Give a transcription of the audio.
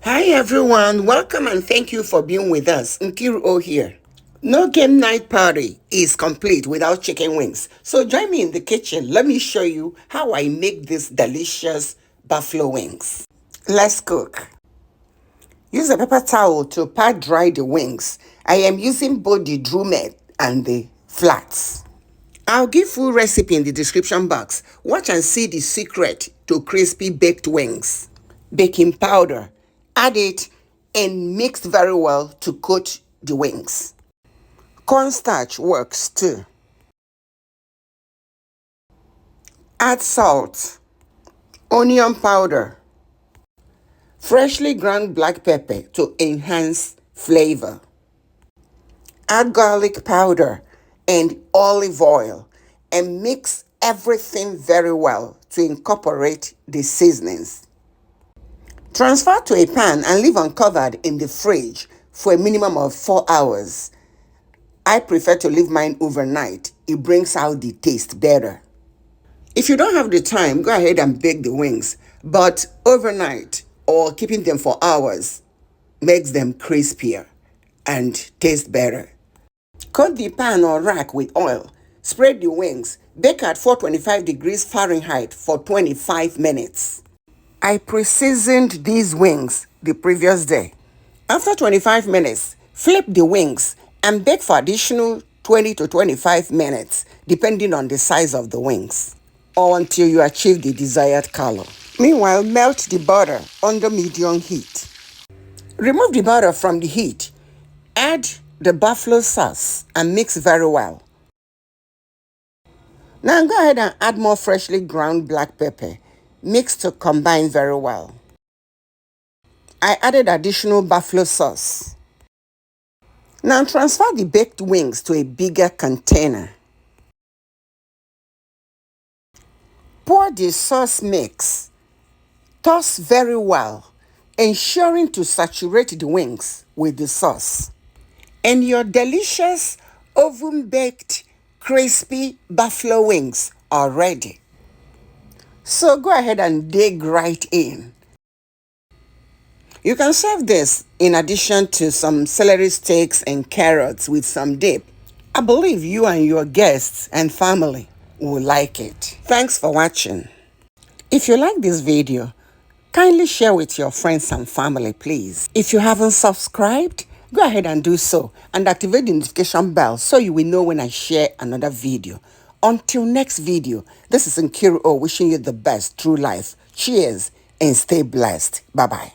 Hi everyone, welcome and thank you for being with us. Nkiru here. No game night party is complete without chicken wings. So join me in the kitchen. Let me show you how I make these delicious buffalo wings. Let's cook. Use a paper towel to pat dry the wings. I am using both the drumette and the flats. I'll give full recipe in the description box. Watch and see the secret to crispy baked wings. Baking powder. Add it and mix very well to coat the wings. Cornstarch works too. Add salt, onion powder, freshly ground black pepper to enhance flavor. Add garlic powder and olive oil and mix everything very well to incorporate the seasonings. Transfer to a pan and leave uncovered in the fridge for a minimum of 4 hours. I prefer to leave mine overnight. It brings out the taste better. If you don't have the time, go ahead and bake the wings, but overnight or keeping them for hours makes them crispier and taste better. Coat the pan or rack with oil. Spread the wings. Bake at 425 degrees Fahrenheit for 25 minutes. I pre-seasoned these wings the previous day. After 25 minutes, flip the wings and bake for additional 20 to 25 minutes, depending on the size of the wings, or until you achieve the desired color. Meanwhile, melt the butter under medium heat. Remove the butter from the heat. Add the buffalo sauce and mix very well. Now go ahead and add more freshly ground black pepper. Mix to combine very well. I added additional buffalo sauce. Now transfer the baked wings to a bigger container. Pour the sauce mix. Toss very well, ensuring to saturate the wings with the sauce. And your delicious oven-baked crispy buffalo wings are ready. So go ahead and dig right in. You can serve this in addition to some celery sticks and carrots with some dip. I believe you and your guests and family will like it. Thanks for watching. If you like this video, kindly share with your friends and family, please. If you haven't subscribed, go ahead and do so and activate the notification bell so you will know when I share another video. Until next video, this is Nkiru wishing you the best through life. Cheers and stay blessed. Bye-bye.